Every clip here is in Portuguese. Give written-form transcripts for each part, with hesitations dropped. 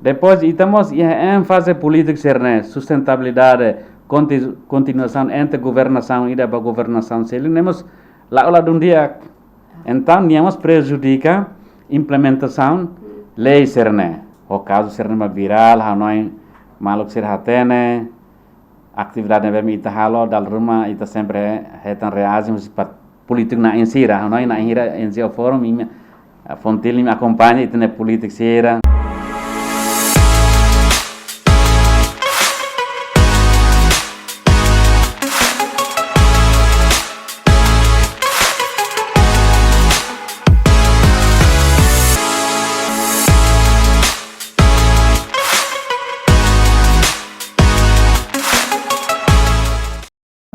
Depois, estamos em ênfase política, né? Sustentabilidade, continuação entre governação e a governação. Se temos lá de um dia, então, não prejudica implementação lei, né? O caso ser viral, não maluk ser hatene, atividade bem ita halo dal rumah ita sempre hetan reazi musipat politik na insira, não na insira em seu fórum, fontil me acompanha ita na politik sira.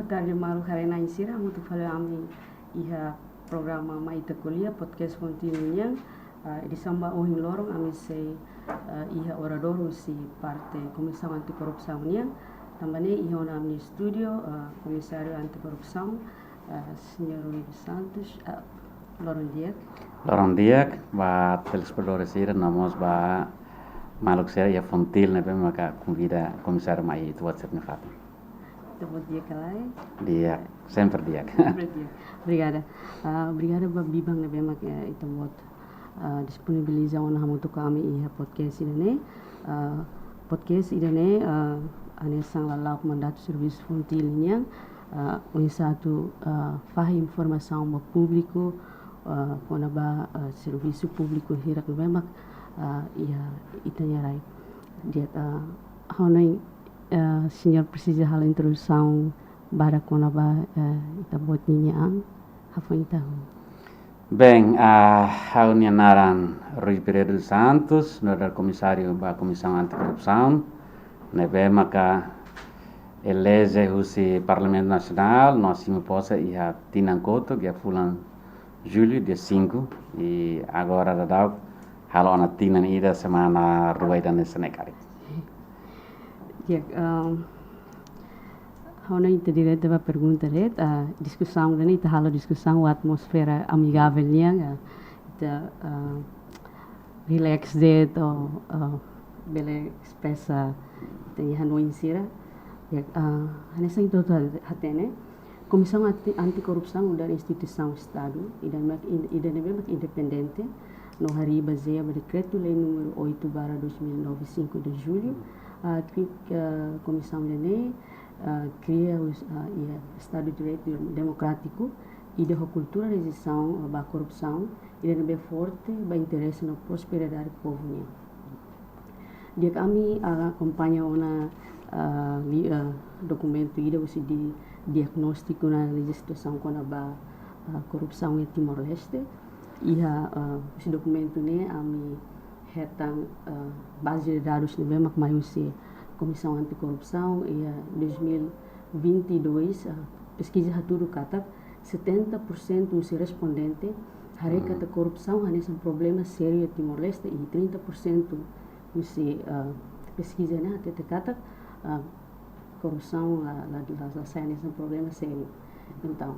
Tarde malu karena insira muito falei ami iha programa maita kuliah podcast kontinunya di samba ohin lorong ami se iha orador si parte komissão antikorupsãonya também iha na mi studio komisário antikorupsão senhor Luís Santos Lorong Diak ba telespectadores ira namos ba maluk sera ia fontil nebe maka convida komisário mai itu WhatsApp nefata. Bom dia, Calai. Dia, sempre dia. Obrigada. Obrigada para Bibang na bem que itu buat disponibilizar orang hamu tu kami iha podcast ini. Podcast ini ane sang lalak mandat servis fontilnya satu faham informasi para público quando ba serviço público hirak na bem iha itanya rai dia honai senhor precisa hal introdução para quando vai ita buat ninyaang hafon ita. Bem, a Naran Rui Pereira dos Santos, nada comissário da Comissão Anticorrupção, nebe maka elege o Parlamento Nacional, nós tínhamos possa ir a Tinancoto, que é fulan julho, dia 5, e agora da dau halo na Tinan ida semana ruai dan senekari. Hona inte direto a pergunta ret a discussão dani ta halo discussão a atmosfera amigávelnya ta relax det o bele espessa te hano insira nessa total hatene Comissão Anticorrupção da Instituição Estado ida independente no hari baseia pada Decreto-Lei número 8/2009 5 de julho a comissão de cria o Estado de Direito Democrático e de cultura de resistência à corrupção e de bem forte para interesse na prosperidade do povo. Dia kami acompanha um documento ida de diagnóstico na legislação com a corrupção em Timor-Leste e esse documento ne ami hetang base de dados de bem maior Comissão Anticorrupção e 2022 pesquisa haturu kata 70% dos respondentes hareka da corrupção é um problema sério em Timor-Leste e 30% dos pesquisa né até kata corrupção lá é um problema sério. Então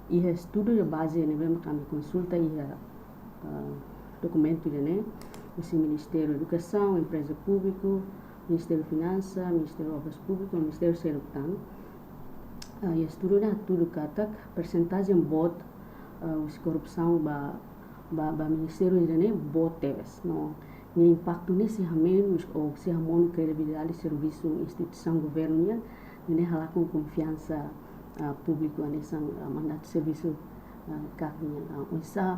e estudo de base né bem kami consulta e documento né o Ministério da Educação, Empresa Pública, Ministério da Finanças, Ministério das Obras Públicas, Ministério da Saúde. E estudo tudo kata percentagem bot os corrupção ba Ministério de bot teves no impacto nesse menos ou se hamon credibilidade serviço instituição governo né hala com confiança público nessa mandato de serviço kaknya unsa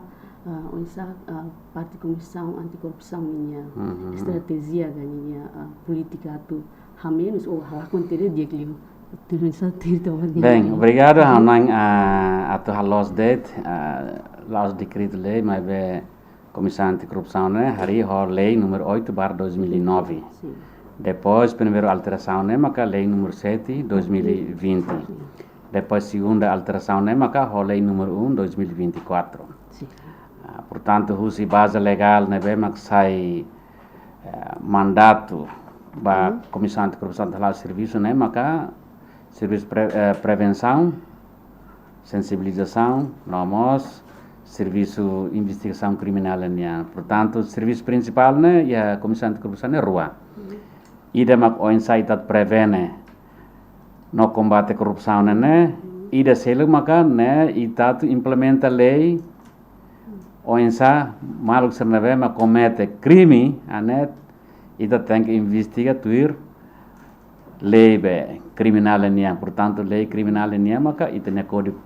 parte Comissão Anticorrupção minha estratégia ganha política tu menos ou halakon tere dia klio. Bem, obrigado a tu halos det laos decreto-lei mas be Comissão Anticorrupção né hari lei número 8/2009. Depois primeiro alteração né maka lei número 7/2020. Depois segunda alteração né maka lei número 1/2024. Portanto, a base legal né bem mas sai mandato da Comissão Anticorrupção do serviço né maka serviço prevenção, sensibilização, nomos serviço de investigação criminal niya. Portanto, o serviço principal né, e a Comissão Anticorrupção é rua. Ida mak o insight at prevene no combate à corrupção né, ida selo maka né, e tato implementa lei o insa maluk sernave ma comete crime né, ida tem que investigar tuir lei criminal niya. Portanto, lei criminal niya maka ita ne código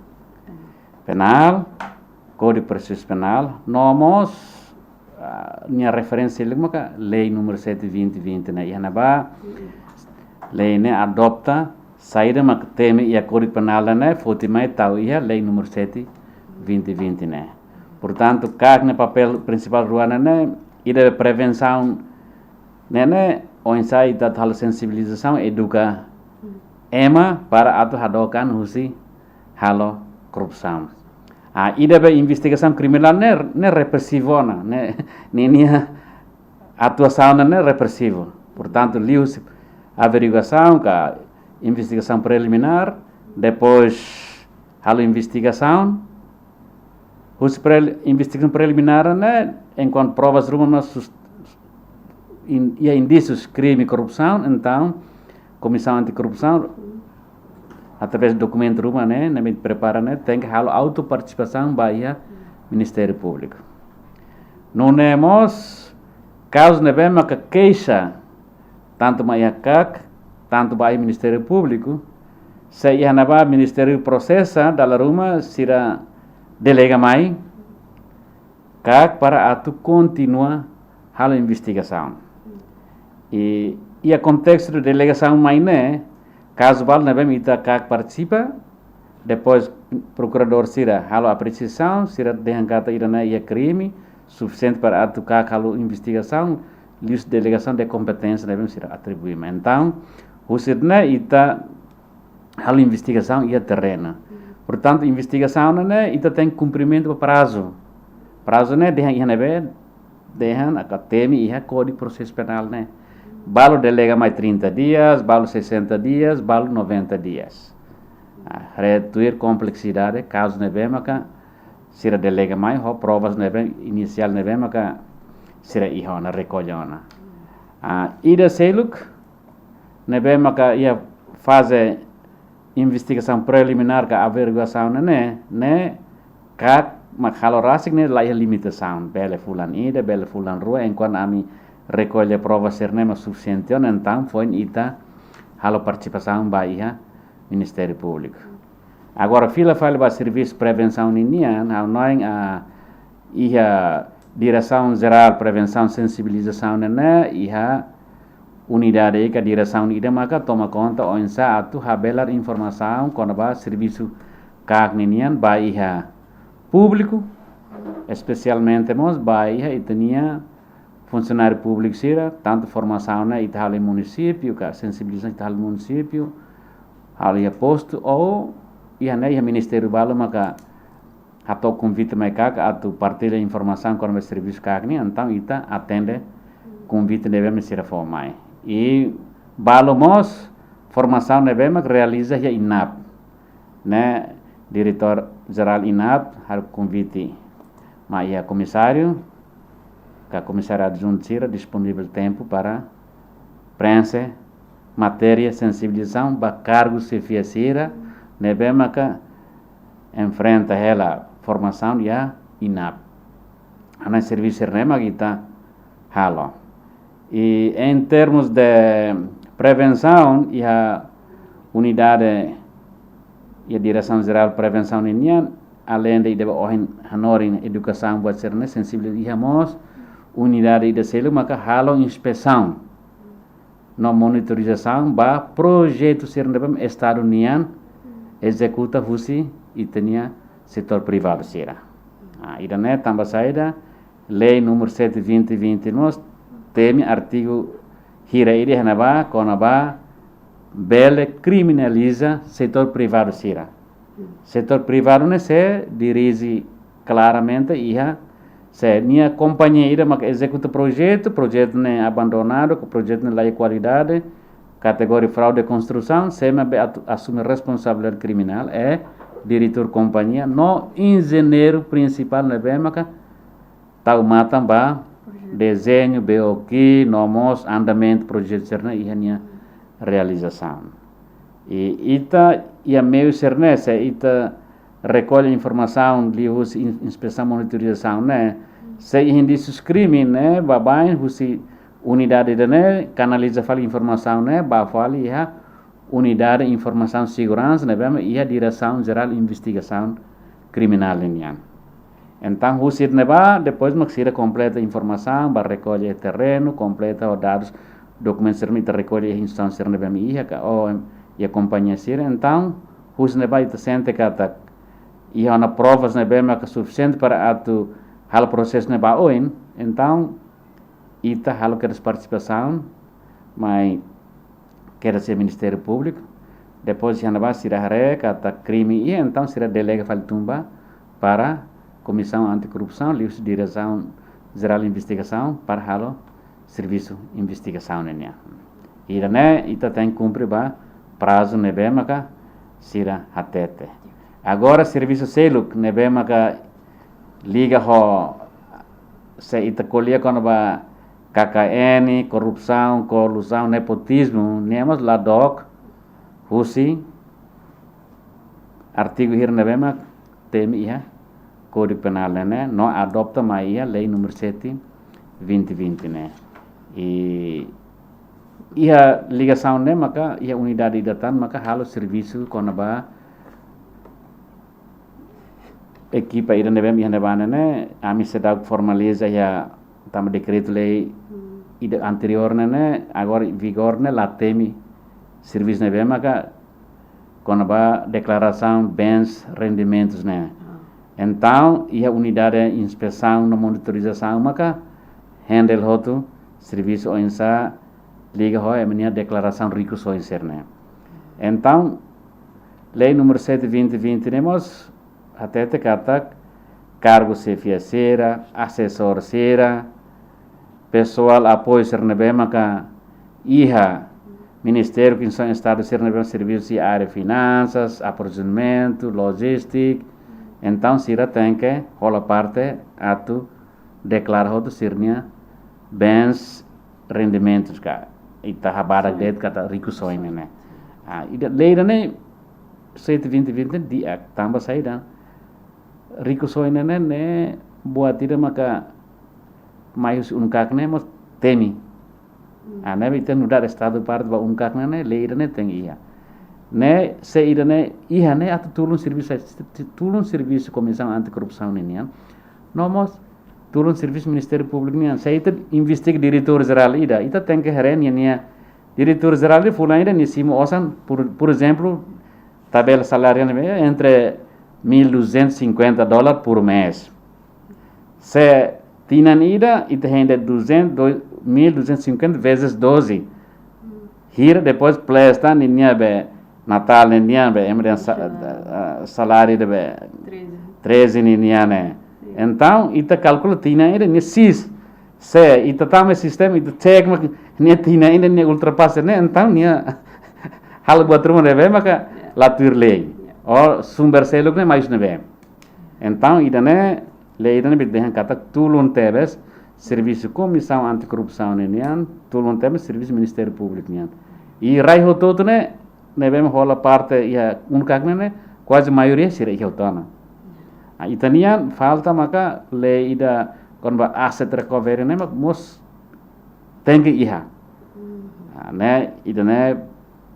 penal, código processo penal, nomos minha referência maka lei número 7/2020 né, e ba lei né adopta saída mak teme e a código penal né, foi mais tal e a lei número 7/2020 né. Portanto, cá no papel principal ruana né, e da prevenção né, o ensaio da tal sensibilização educa ema para atu hadokan husi halo corrupção. Ida be investigação criminal né repressivo né atuação né repressivo. Portanto, lius averiguação ka investigação preliminar, depois halo investigação, investigação preliminar né enquanto provas rumas e indícios crime e corrupção, então Comissão Anticorrupção através do documento rumah né, nami prepara né, tem que halo autoparticipação bahia Ministério Público. Não temos casos né, que queixa tanto bahia CAC, tanto bahia Ministério Público, se ia na Ministério processa dalam rumah sira delega mai CAC para atu continua halo investigação. E a contexto de delegação mai né, caso val nabem ita CAC participa, depois procurador sira halo apreciação, sira dehangkata irana ia crime suficiente para atu CAC halo investigação, lista delegação de competência nabem sira atribuir. Então, o sirna ita halo investigação ia terrena. Portanto, investigação né ita tem cumprimento do prazo. Prazo né dehang ia nabem dehang akademi ia código processo penal né. Balo delega mais 30 dias, balo 60 dias, balo 90 dias. Reduzir complexidade, caso nebe maka sira delega mais, ho provas nebe inicial nebe maka sira ihona recolhona. Ida seluk nebe maka ia fase investigação preliminar ka averiguação né kat makhalo rasik ne la limitação bele fulan ida bele fulan rua enquanto ami recolhe prova sernema suficiente então foi ita halo participação bahia Ministério Público. Agora fila fala ba serviço prevenção ninia nós a direção geral prevenção sensibilização né a unidade que a direção ida maka toma conta onsa atu habelar informação quando ba serviço cagninian bahia público especialmente nós bahia itania funcionário público sira, tanto formação na Itália município, que sensibilização Itália município, ali posto ou ia Ministério Balo maka atau convite mai kak atau partilha informação com o serviço kak ni, então ita atende convite devemos sira formai. E Balo mos formação devemos realiza ya INAP, né? Diretor geral INAP har convite mai ia comissário que a comissária adjunta sira disponível tempo para prensa, matéria, sensibilização, para cargos se fiasira, nebema que enfrenta ela formação e a INAP. Ana serviço nema kita halo. E em termos de prevenção e a unidade e a direção geral de prevenção indiana, além de hanorin educação buat ser sensibilizamos unidade de selo maka halo inspeção no monitorização ba projeto ser nebam estado nian executa fusi itania setor privado sera. Ida né tambah saída lei número 7/2020 nós teme artigo hira ide hanaba konaba bele criminaliza setor privado sera. Setor privado né se dirige claramente ia se minha companheira que executa projeto né abandonado, projeto né lá qualidade, categoria fraude de construção, se me assume responsabilidade criminal é diretor companhia, no engenheiro principal na Bemaca, tau matam ba desenho, BOQ, nomos, andamento, projeto serna e a realização. E ita ia meio serna, se ita recolhe informação, li usa inspeção, monitorização, né? Se hindi suscrime, né? Babain, usi unidade de né? Canaliza fala informação, né? Ba fala ia unidade de informação segurança, né? Ia direção geral de investigação criminal, né? Então, o sítio depois maxira completa a informação, vai recolher terreno, completa os dados, documentos sermita recolhe a instância na BMI, e a companhia sira. Então, o sítio está sente que e há provas na BMI que suficiente para atu hal processo na BMI. Então, ita hal que participação, mas quer ser Ministério Público. Depois, se anda sira hare que crime e então sira delega faltumba para Comissão Anticorrupção, livros de Direção Geral de Investigação, para o Serviço de Investigação. E ita tem que cumprir prazo nebemaca, sira hatete. Agora, Serviço Seluk, nebemaca, liga se ita colher quando KKN, corrupção, colução, nepotismo, nemos lá doc, husi, artigo hier nebemaca, temi Código Penal, né? Não adopta mais a lei número 7, 2020, né? E a ligação, né? Maka, a unidade de data, maka halo serviço quando ba equipa ida nebem ia nebana, né? A mim se dá formaliza a tama decreto lei ida anterior, né? Agora vigor, né? Lá temi serviço nebem, maka quando ba declaração bens rendimentos, né? Então, a unidade de inspeção e monitorização, maka handle hotu serviço ONSA liga a minha declaração ricos ONSA, né? Então, lei número 7, 2020, nemos até te kata cargo chefiaceira, assessor cera, pessoal apoio sernebe, maka iha Ministério que são Estado sernebe serviços de área finanças, aprovisionamento, logística. Então, sira tem que rola parte atu declarar o sirnia bens rendimentos ka ita habara det kata rico soine né. Ida leira né 720 dia tambah saída rico soine né buat ida maka maius unkak né mas temi. Né ita nudar estado parte ba unkak né leira né tem ia. Né se ida né ia né atu tulun serviço Comissão Anticorrupção né nomos tulun serviço Ministério Público né se ita investiga diretor geral ida tem que heren né diretor geral de fulano ida nisimo osan por exemplo tabela salarial entre $1.250 por mês se tinan ida ita rende 1.250 vezes 12 here depois plesta né be Natal niya be emre salário de 13 niya né. Então ita calcula tina ainda ne 6 se ita tama sistema ita check mak ne tina ainda ne ultrapassa né. Então nia hal buat rumah deve maka latur lei or sumber seluk ne mais nebe. Então ida ne lei ida ne bidhan kata tulun tebes serviço Comissão Anticorrupção nian tulun tebes serviço Ministério Público nian. E rai hotot ne nebem rola parte ia unkakne quase maioria sira iotona. Itanian falta maka le ida konba asset recovery ne mak mos tengi iha. Ne ida ne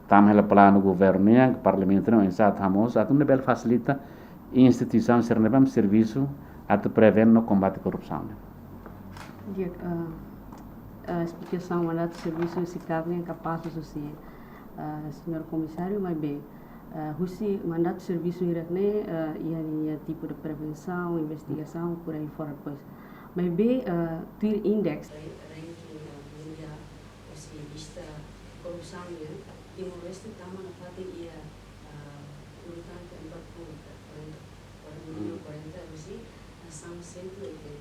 tam hela plano governo yang parlamento ne insat hamos atu ne bel facilita instituição ser nebem serviço atu preven no combate corrupção. A explicação mandato serviço esse caso é capaz de ser senhor comissário, mas bem, husi mandato serviço irakne ia tipo de prevenção, investigação, por aí fora depois. Mas bem, ter index vista corrupção ya, Timor Leste tama na parte ia urutan ke-40 husi asam centro itu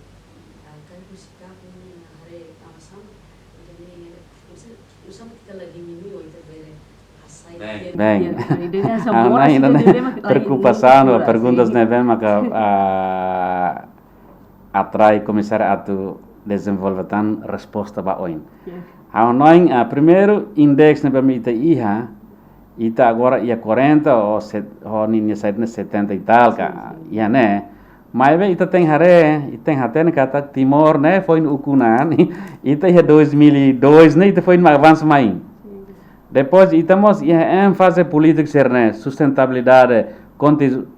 kan husika punya hari asam ini usah kita lagi mimi itu bere Bem, Essa ah, bola ainda sudah né, devemos preocupação, cultura, perguntas sim. né, bem, mas atrai começar a tu desenvolver tan resposta ba oin. Há nós, primeiro index né, bem, ita agora ia 40 ou ninha 70 e tal, ia né. Mas bem, ita tem hare, ita tem até kata Timor, né, foi no Ukunan, ita ia 2002, né, ita foi no avanço mais. Depois, estamos em ênfase política ser né, sustentabilidade,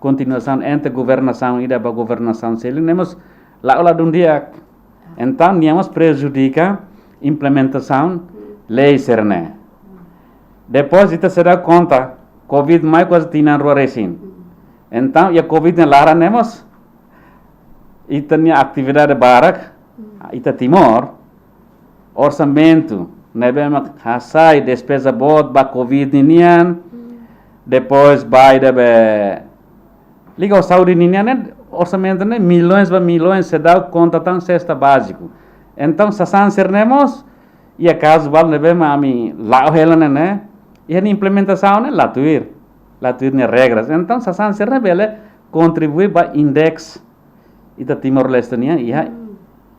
continuação entre governação e da governação. Se temos lá de um dia, então, temos prejudica implementação lei ser né. Depois, kita se dá conta, Covid mais quase tinha rua recém. Então, e a Covid na lara nemos, e tinha atividade barak, ita Timor, orçamento, nebem hasai despesa bot ba Covid ninian, depois vai debe liga o saúde ninian orçamento né milhões se dá conta tão cesta básico. Então, sasan sernemos, e a caso val nebem ami lá o hela né, e a implementação né latuir né regras. Então, sasan sernebele contribui ba index ita Timor-Leste nia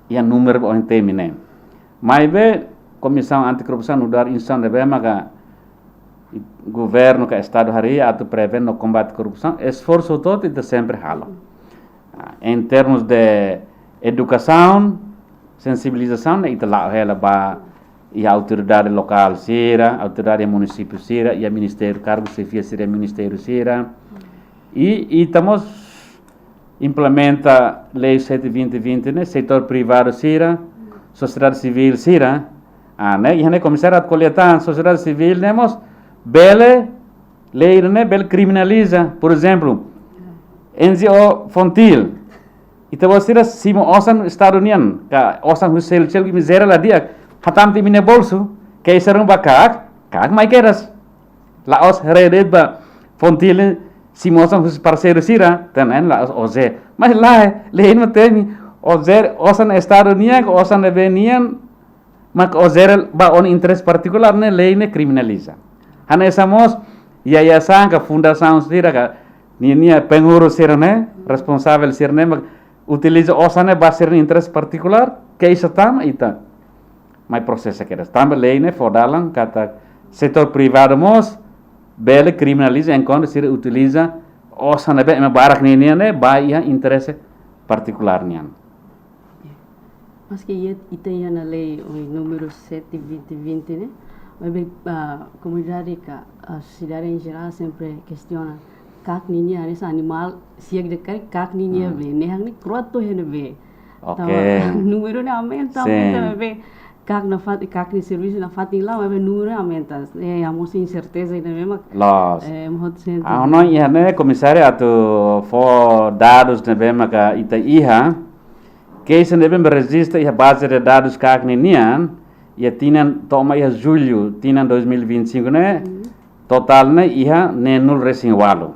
e a número o termine. Mas be Comissão Anticorrupção no dar instrução de maka governo que Estado hari atau preven no combate à corrupção, esforço todo e sempre ralo. Em termos de educação, sensibilização, e lá ela ba e a autoridade local sira, autoridade município sira, e a ministério cargo chefia sira, ministério sira, e estamos implementa lei 7/2020, né, setor privado sira, sociedade civil sira, né, e né começar a coletar sociedade civil, nemos bele lei né bele criminaliza, por exemplo, NGO Fontil, então você se osan Estado Union, ka osan husel chel miséria lá dia, hatam ti mine bolso, que isso era bakak, mai keras, lá os redet ba Fontil si osan hus parceiro sira, tanan lá oze, mas lá lei não tem ozer osan Estado Union, osan Union mas ozer ba on interesse particular né lei né criminaliza. Hana esamos yayasan ka fundação sira ka nia pengurus sira né responsável sira né utiliza osan ba sira interesse particular que isso tam ita. Mas processo que eras tam lei né fodalan kata setor privado mos bele criminaliza enquanto sira utiliza osan ba barak nia né ba ia interesse particular nia. Mas que ita ia na lei o número 7/2020, né? Mas a comunidade a sociedade em geral sempre questiona kak ninia esse animal siag de kak ninia be nehang ni kroto hene be. Okay. Número ne aumenta be kak ni serviço na fatin lá mas número aumenta. É a moça incerteza ainda mesmo. Los. Muito sentido. Não ia né comissário atu for dados ne bema ka ita iha que isso não resiste a base de dados que a nian e tinham toma ia julho tinham 2025 né total né ia nenhum resinwalo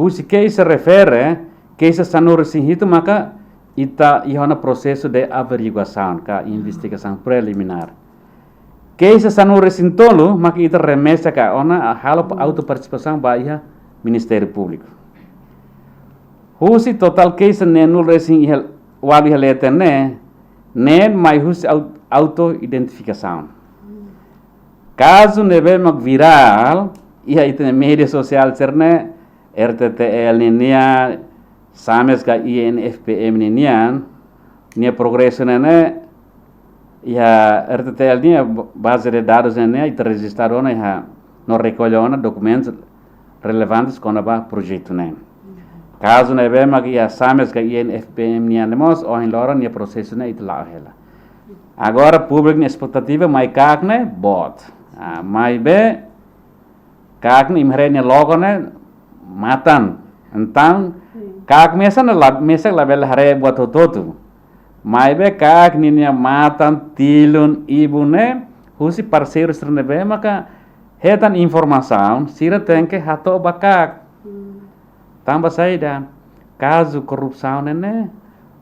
se que isso refere que isso está no resinhito maka ita ia no processo de averiguação ka investigação preliminar que isso está no resintolo maka ita remessa ka ona halo autoparticipação ba ia Ministério Público se total que isso nenhum resin wali haleta né mais hus auto-identificação. Caso neve mag viral, ia ite media social cerne RTTL nia sames ka INFPM nia progresso né ia RTTL nia base de dados né ite registrou né no recolhona documentos relevantes com o projeto né. Caso neve mag ia sames ka INFPM nia nemos ou em lora nia processo né ite lá hela. Agora público na expectativa mai kak né bot. Mai be kak ni imrene logo né matan. Então kak mesa label hare buat toto. Mai be kak ni matan tilun ibu né husi parceiro strenebe maka hetan informação sira tem que hato bakak. Tambah saída caso corrupção né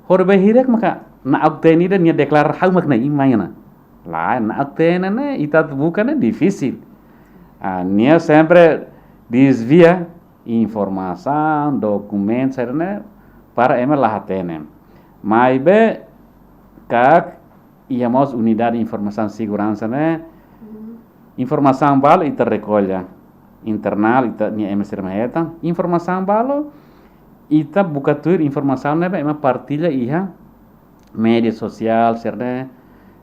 horbe hirek maka na obteni dan nia declarar hal makna imayna. Lá na obtena né ita bukan né difícil. Nia sempre desvia informação, documentos, né, para ema lahatene. Mas be kak íamos unidade de informação e segurança, né? Informação balo ita recolha internal ita nia ema sermaheta. Informação balo ita buka tur informação né, ema partilha iha media sosial serne.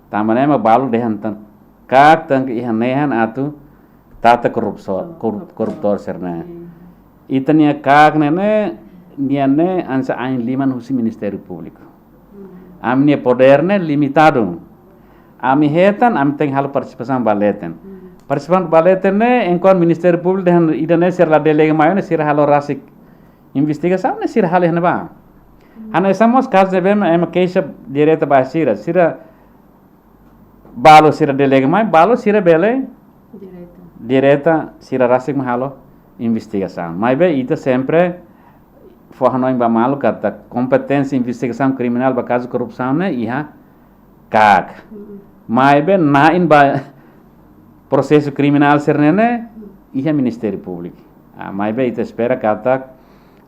Também ema balo dehan kak tang iha nehan atu tata koruptor serne. Ita nia kak nene nia ne ansa ain liman husi Ministério Público. Am nia poder ne limitado. Ami hetan am teng hal participação baleten. Participação baleten ne engkon Ministério Público dehan ida ne ser la delega mayo ne sir halo rasik investigação ne sir hal hene ba. Ana estamos casos de bem ema queixa direta ba sira balo sira delega mayo balo sira bele direta sira rasik mahalo investigação. Mas bem ita sempre fornoi ba malu kata competência investigação criminal ba caso corrupção ne iha kak. Mas bem na in ba processo criminal sernene iha Ministério Público. Mas bem ita espera kata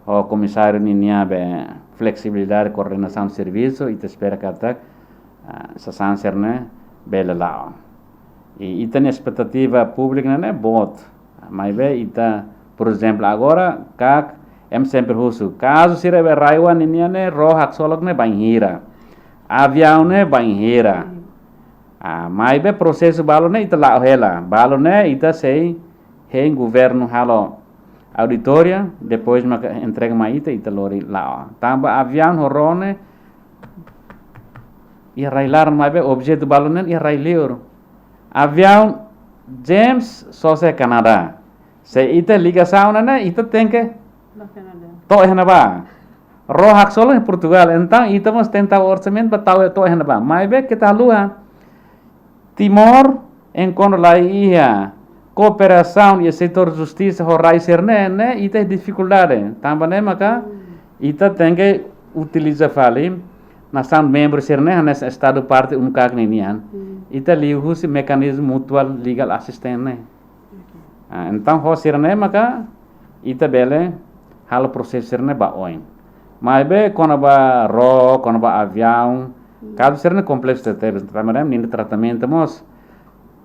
o comissário ninia be flexibilidade coordenação de serviço ita espera kata sasan serne bela lao. E ita expectativa pública ne bot. Mas bem ita por exemplo agora kak sempre husu caso sira be raiwan ninia ne rohak solok ne banhira avião ne banhira mas be processo balo ne ita lao hela balo ne ita sei hein governo halo auditoria depois ma entrega ma ita lori lao tamba avião horone ia railar mas be objeto balo ne ia railior avião James sose Canadá se ita ligação ne ita tem que to hena ba rohak solo em Portugal então itamos tentar orçamento batau to hena ba mas be kita lua Timor enquanto lá ia cooperação e setor justiça horai serne né ita dificuldade também maka ita tem que utilizar fali nação membro serne nesse estado parte kagnian ita liu si mecanismo mutual legal assistance né então ho serne maka ita bele hal processo serne ba oin mas be quando ba avião caso serne complexo teve também nem tratamento mos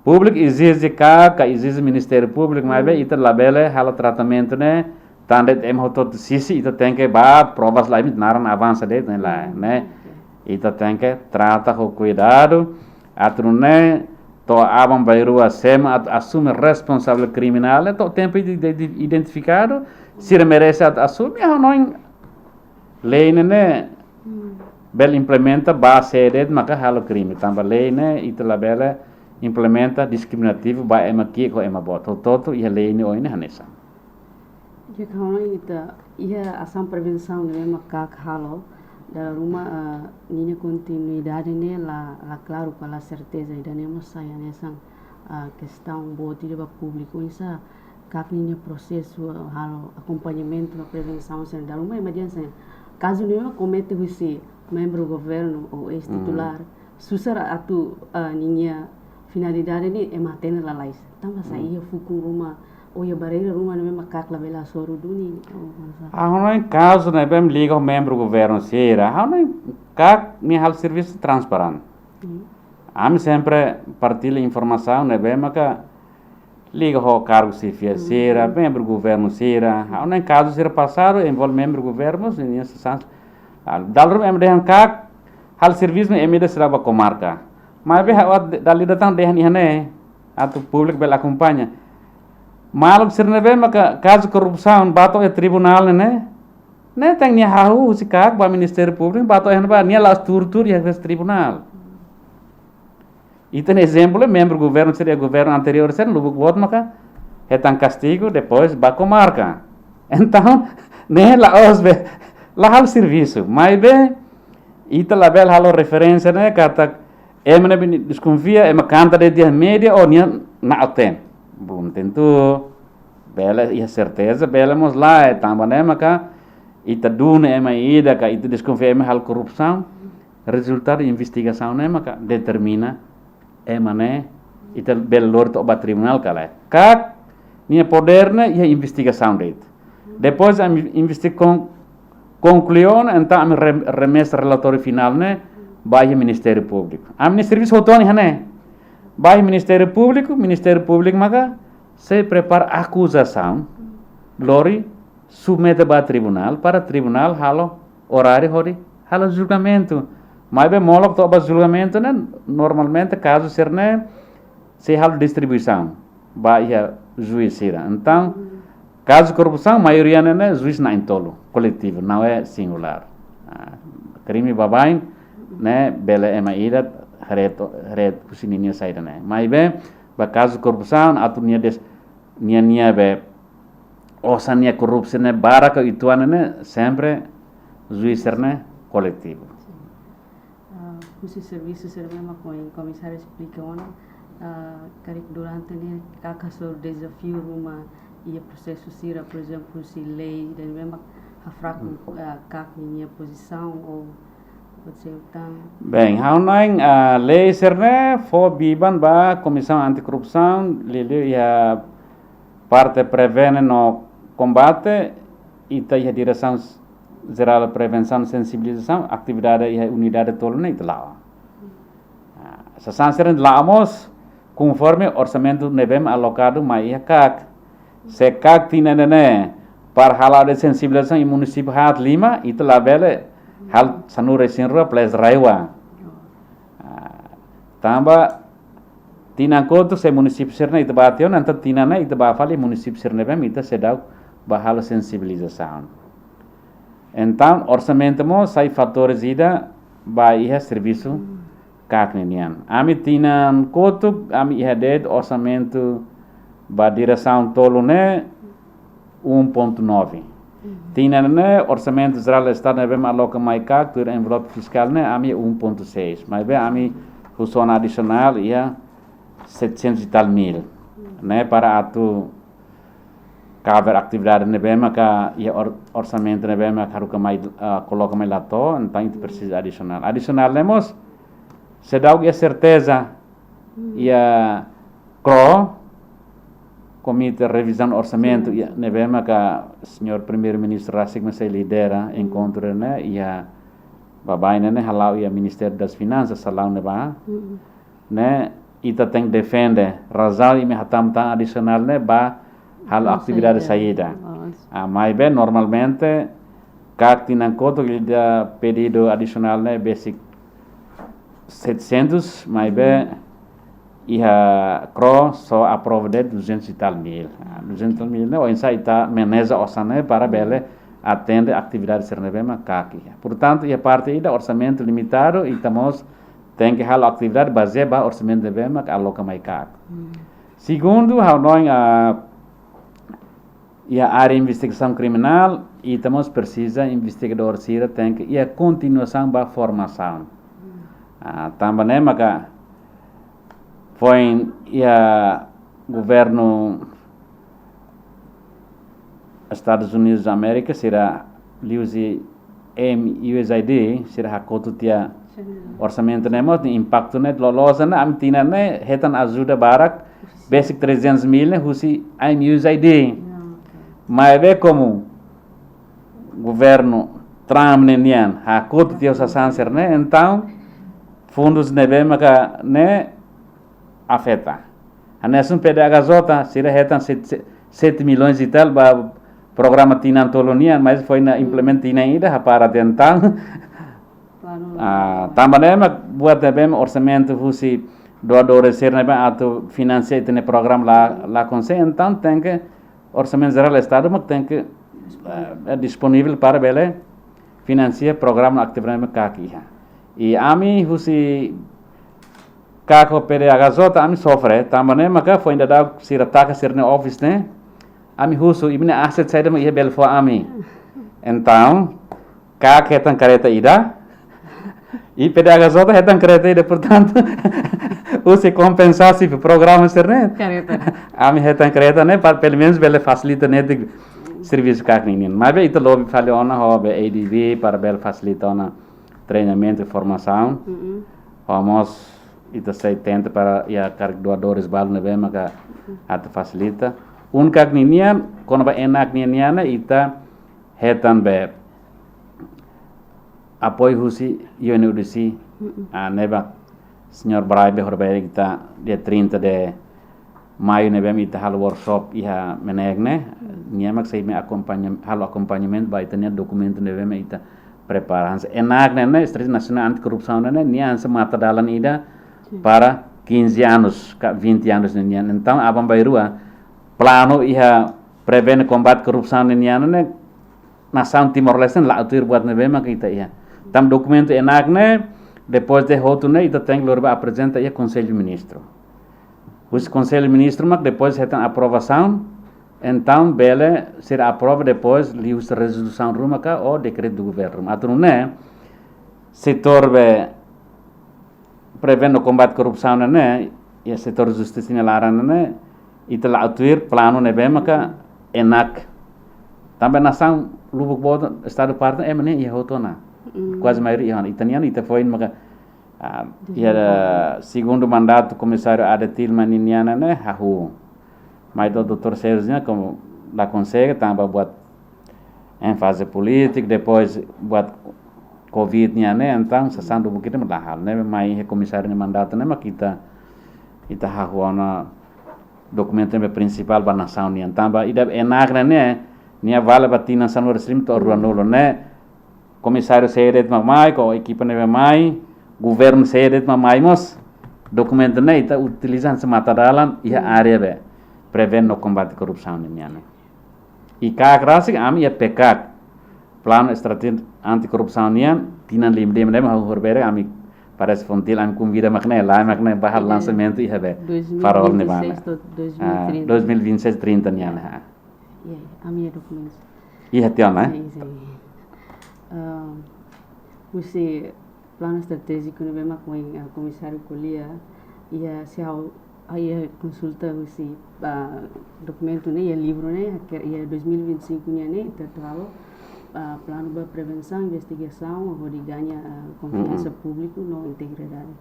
público exige ka exige Ministério Público mas be ita labele hal tratamento né tandet hotot sisi ita tem que ba provas lá naran avança de lá né ita tem que trata com cuidado atrune to abam bairu asema assume responsabilidade criminal to tempo identificado se merece assumir não lei né bel implementa base de maka halo crime tamba lei né itla bela implementa discriminativo ba ema ki ko ema bot toto ia lei ne oine hanesa ya kauna ita ia asam prevenção de maka halo da rumah nina continuidade né la claro para a certeza e danemos saia nessa questão boti de público isso kakninya processo halo acompanhamento na prevenção sen da rumah emergência caso nenhum comete husi membro do governo ou ex-titular susar atu ninya finalidade ni ematen la lais tamba saia fuku rumah ou ia barreira rumah mesmo kakla bela soru duni não caso né bem liga o membro do governo sera não kak ni hal serviço transparente am sempre partilha informação né bem maka liga o cargo se sera membro do governo sera não caso ser passado envolve membro do governo nessa sans dalrum em dehan kak hal serviço me emida seraba comarca mas be dali datang dehan ihane atau público bel acompanha maluk sirnebe maka caso corrupção bato e tribunal né tem nia hahu si kak ba Ministério Público bato e ba nia las turtur ya tribunal iten exemplo membro governo seria governo anterior sen lubuk bot maka etan castigo depois ba comarca então né la osbe la hal serviço mas be ita la bel halo referência né kata emne desconfia ema canta de dia média ou nia na aten belum tentu bela ia certeza bela mos lá também maka ita dune ema ida ka ita desconfia ema hal corrupção resultado de investigação né maka determina ema né ita bel lor to ba tribunal kala kak Minha poder né e a investigação dele. Depois a investigação concluiu, então a remessa relatório final né vai ao Ministério Público. A Ministério Autônomo né vai ao Ministério Público maga se prepara acusação, lori submete para tribunal, para tribunal halo horário hori halo julgamento. Mas bem molok to julgamento né normalmente caso ser né se halo distribuição vai a juiz ira. Então caso corrupção maioria né juiz na intolo coletivo não é singular. Crime babain né bela é maíra red kusininya saída né. Mas bem ba caso corrupção atunia des nia be osania corrupção né baraka ituana né sempre juiz né coletivo. Esse serviço serve com o comissário explica durante né caso desafio uma e processo sira por exemplo se lei dan memang hafrak minha posição ou pode ser tão bem how nang lei serne fo biban ba comissão anticorrupção lele ya parte prevene no combate e tá a direção geral de prevenção e sensibilização atividade e unidade tolo nem lá essa sanseran lamos conforme orçamento nevem alocado mai kak se kak tina né para halar de sensibilização e município hat lima itu lá bele hal sanure sinro place raiwa tamba tina koto se município serna itu bateu nanti tina na itu bafali município serna bem itu sedau bahalo sensibilização então orçamento mo sai fatores ida ba iha serviço kakninian ami tina koto ami iha det orçamento ba direção tolo né 1.9 tina né orçamento geral do estado né bem aloca mai kak por envelope fiscal né ami 1.6 mas bem ami função adicional ia 700 e tal mil né para atu cover atividade né bem maka ia orçamento né bem maka haruka mai coloca mai lato então itu precisa adicional nemos sedau ia certeza ia Comitê de Revisão do Orçamento, né, que o senhor primeiro-ministro Rassik Masai lidera encontro, né, e a babai, né, halau e a Ministério das Finanças, salau, né, e tem defender razão e me hatam tão adicional, né, ba hal atividade saída. Mas bem, normalmente, kak tinang koto que dia pedido adicional, né, basic 700, mas bem iha kro só aprova de 200 e tal mil. 200 mil né, ou insa ita meneza osane para bele atende atividade sernebema kaki. Portanto, ia parte ida orçamento limitado e estamos tem que hal atividade baseada orçamento de bema que aloca mai kaki. Segundo, how nós ia área de investigação criminal e estamos precisa investigador sira tem que ia continuação ba formação. Também maka foi governo Estados Unidos da América será liusi USAID será hakotu tia orçamento nemo impacto net lolosa na amtina ne hetan ajuda barak basic 300 mil ne husi USAID mas é como governo Trump nenian hakotu tia sasanser ne então fundos neve maka ne afeta. Anesun PDHJ sira hetan 7 milhões e tal ba programa tinan tolonian mas foi na implementina ainda para tentar também buat bem orçamento husi doadores ser neba atau financiar tene programa lá conselho então tem que orçamento geral do estado mas tem que disponível para bele financiar programa atividade kaki e ami husi kako PDHJ ami sofre também maka foi ainda da sira taka sirne office né ami husu ibne asset saída mas ia belfo ami então kak hetan careta ida e PDHJ hetan careta ida portanto usi compensasi pro programa sirne careta ami hetan careta né para pelo menos bele facilita né de serviço kak ninin mas be itu lobby fale ona hobe ADV para bele facilita ona treinamento e formação vamos itu saya tenta para ya doadores bal nebe maka atu facilita unkak ninian kono ba enak niniana ita hetan be apoio husi UNODC neba senhor Braibe horbere kita dia 30 de maio nebem ita hal workshop iha menegne niamak sei me acompanhamento ba itania documento nebem ita preparan enak nene Estratégia Nacional Anticorrupção nene nian se mata dalan ida para 15 anos, 20 anos nian. Então abang bairua plano iha prevene combate corrupção nian ne nação Timor-Leste lá autor buat nebem kita iha. Tam documento enak ne depois de hotu ne ita tem lorba apresenta ia Conselho Ministro. Os Conselho Ministro mak depois retan aprovação. Então, bele será aprova depois lius resolução rumaka ou decreto do governo. Atau né setor be prevendo combate corrupção né e setor justiça nelaran né itala atuir plano né bem maka enak. Também nação lubuk bodo estado parte né ia hotona. Quase maioria ia italiano ita foi maka ia segundo mandato comissário Adetil Maniniana né hahu. Mas o doutor Sérgio, como lá consegue, também buat ênfase política, depois buat Covid, né? Então, se sandu kita melahal, né? Mas o comissário de mandato, né? Mas kita hahuana documento principal para nação, né? Então, ida enak, né? Nia vale batina sanu resrim to ruanulo, né? Comissário seret mamai, ko equipa né mamai, governo seret mamai, mos documento, né? Ita utilizan semata dalam, ia area be. Prevent no combate corrupção nimiana. E cá grasik am ia pekak plano estratégico anticorrupção nian tinan limdem nem horbere ami parece fontil am convida makne lá makne bahar lançamento e habe farol ne bana 2026 30 nian ha ami documentos e hatian né você plano estratégico ne bema com comissário Colia ia se aí consulta esse documento né e livro né que é 2025 né tratado plano de prevenção investigação onde ganha confiança pública no integridade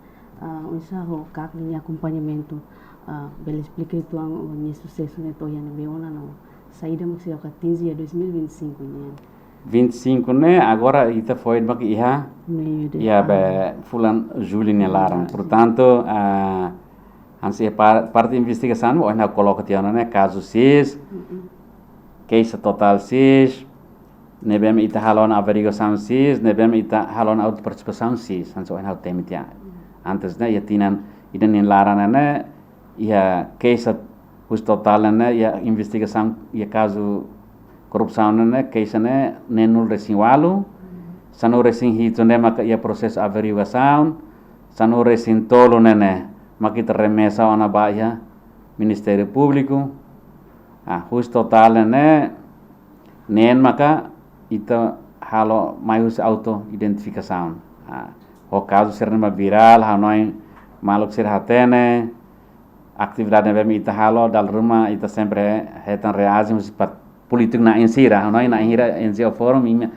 isso o CAC de acompanhamento bela explica itu ang sucesso né to yan beona no saída maxi ka 15 a 2025 né 25 né agora ita foi bak iha ia be fulan julho ne laran portanto ansi parte investigação ou na coloca tiana né caso 6 case total 6 nebem ita halon averiguação 6 nebem ita halon auto participação 6 anso na temitia antes né ia tinan iden in larana né ia case os total né ia investigação ia caso corrupção né case né nenul resinwalu sanu resin hito né maka ia processo averiguação sanu resin tolo né makita remessa ona bahia Ministério Público hus total né nen maka ita halo maius auto identificação o caso ser numa viral hanoi maluk ser hatene atividade bem ita halo dal rumah ita sempre hetan reagem os politik na insira hanoi na insira enzio forum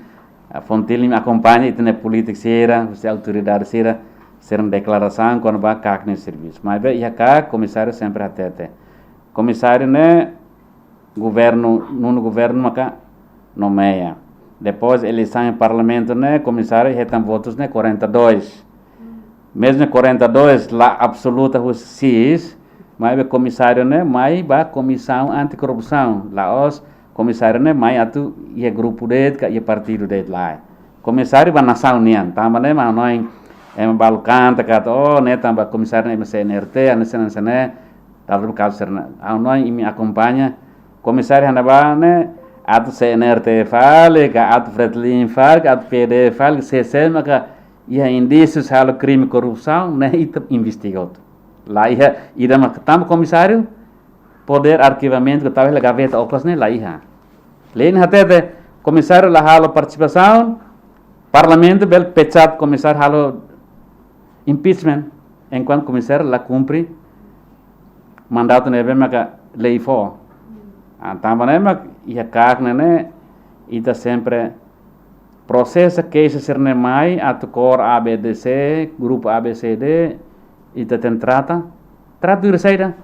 fontil me acompanha ita ne politik sera os autoridade sera ser uma declaração quando vai cá no serviço. Mas bem, ia cá, comissário sempre até. Comissário, né, governo, no governo, mas nomeia. Depois, eleição em parlamento, né, comissário, retam votos, né, 42. Mesmo 42, lá, absoluta, os 6, mas bem, comissário, né, mas vai comissão anticorrupção. Lá, os comissário, né, mas atu, ia grupo dele, ia partido dele lá. Comissário, vai nação, né, tá, mas, né, mas nós balcanta kata oh né tambah comissário né CNRT anesana dalam caso serna ano imi acompanha comissário hanaba né atu CNRT fale ka atu Fretlin fale ka atu PD fale CC maka ia indícios halo crime corrupção né itu investigado lá ia mak tam comissário poder arquivamento que tava na gaveta oclas né lá ia lain hatete comissário lá halo participação parlamento bel pecat comissário halo impeachment enquanto comissário lá cumpre mandato nebe maka lei fo também mak ia carne né ita sempre processo case ser ne mai atu cor ABDC grupo ABCD ita ten trata ir saída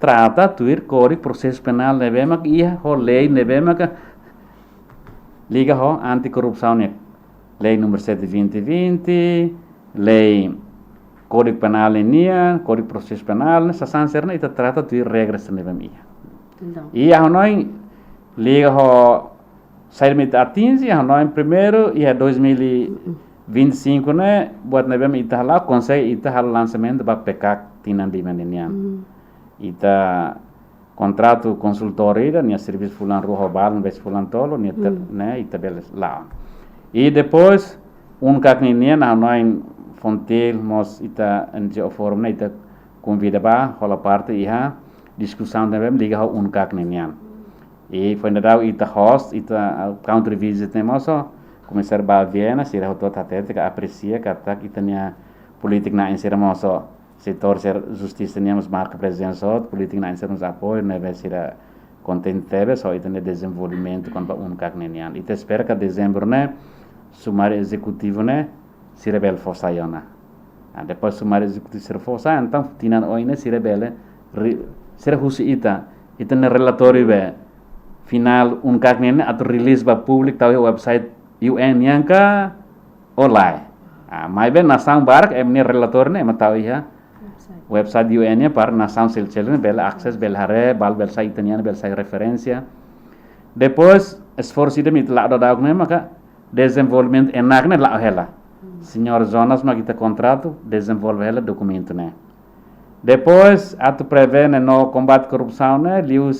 trata tuir código processo penal nebemak ia ho lei nebemak liga ho anticorrupção ne lei número 7/2020 lei código penal nia código processo penal sasan serna ita trata tuir regras nebem ia ho noi liga ho sair mit atinge ho noi primeiro ia 2025 né buat nebem ita lá consegue ita hal lançamento ba pekak tinan di meninian ita contrato consultoria nia serviço fulan roho balan ves fulan tolo nia né ita beles lá e depois kak nia na noi fontel mos ita NGO forum né ita convida ba rola parte iha discussão nebem liga ho kak nia e foi na ita host ita country visit né moso começar ba Viena sira ho tot até que aprecia kata kita nia politik na insira moso setor ser justiça temos marca presença política na nos apoio né vai ser contente só isso né desenvolvimento quando kak nenian e te espera que dezembro né sumário executivo né se rebel fossaiona depois sumário executivo ser fossa então tinan oi né se rebel ser husi ita né relatório be final kak nenian atau release ba public tahu website UN yang ka online mai ben nasang barak emni relator né mataw ya website UN-nya para nação silcelene bela akses bel hare bal bel site itanian bel site referência depois esforço de mit lá do né maka desenvolvimento enak né lá hela senhor zonas ma kita contrato desenvolve hela documento né depois atu prevene no combate corrupção né liu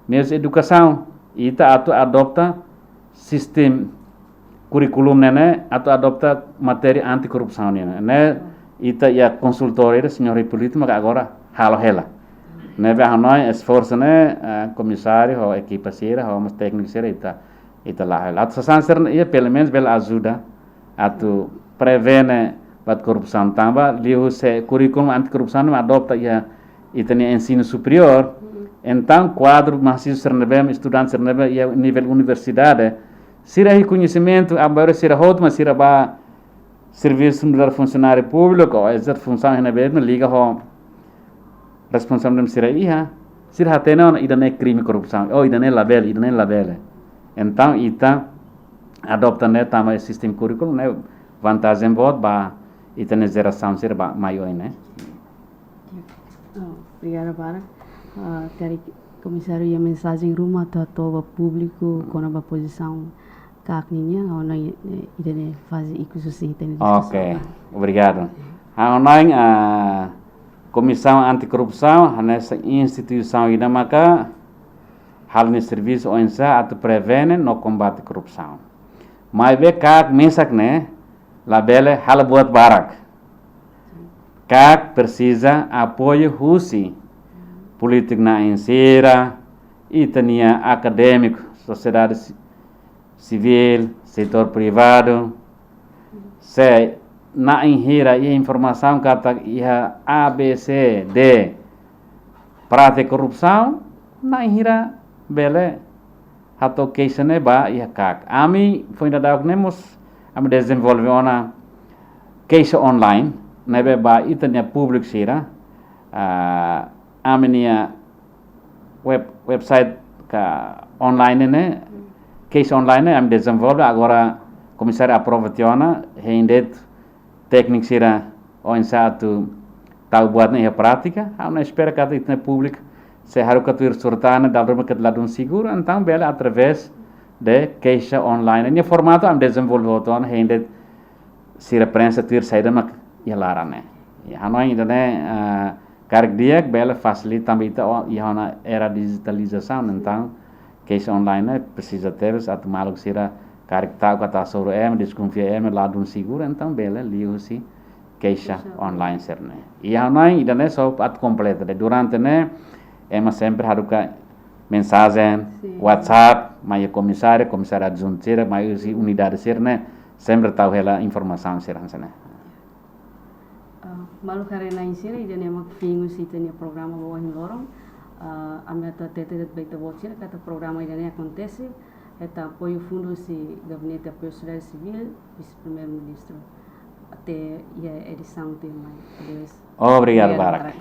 meus educação ita atu adopta sistem curriculum né atu adopta matéria anti corrupção né ita ya consultoria senhor político mas agora halo hela neve hanoi esforço né comissário ou equipa sira ou mas técnico sira ita lá hela at sasan ser ia pelo menos bela ajuda atu prevene bat corrupção tamba liu se curriculum anti corrupção adopta ya itania ensino superior então quadro mahasiswa sernebem estudantes sernebem ia nível universidade sira reconhecimento agora sira hot mas sira ba serviço do funcionário público ou exer função na mesma liga ho responsabilidade sira iha sira hatena idane crime corrupção ou idane label então ita adopta né tama sistema curriculum né vantagem bot ba itane geração sira ba maior né obrigada para cari comissário e a mensagem rumah todo público com a posição kakninya ona idane fase ikususi tene ok obrigado onai comissão anticorrupção nessa instituição ida maka hal ni serviço onsa at prevene no combate corrupção mai be kak mesak né labele hal buat barak kak precisa apoio husi político na insira itania acadêmico sociedade civil, setor privado, se na inhira e informação kata iha A, B, C, D, prática corrupção, na inhira bele hato case ne ba iha kak. Ami foi na nemos ami desenvolve ona case online, nebe ba itanya public sira, ami nia website ka online ne case online am desenvolve agora comissário aprovationa hendet técnico sira onsato tau buat na prática a na espera que itna público se haru que tu sortana da roma que ladun seguro então bela através de case online em formato am desenvolve otona hendet sira prensa tu saída mak yalara né e hanoi né carg dia bela facilita também e hana era digitalização então case online precisa ter at malog sira carta kata soro desconfia ladun seguro então bela liu-se case online serne e hanoi idane so at completa durante né sempre haruka mensagem WhatsApp mai comissário adjunto sira mai unidade serne sempre tahu hela informação sira sana malu karena insira idane mak fingu sitanya programa bawa lorong ameta tete baita voucher kata programa idane acontece eta apoio fundo si gabinete de apoio social civil vice-primeiro-ministro até a edição tem mais obrigado Barak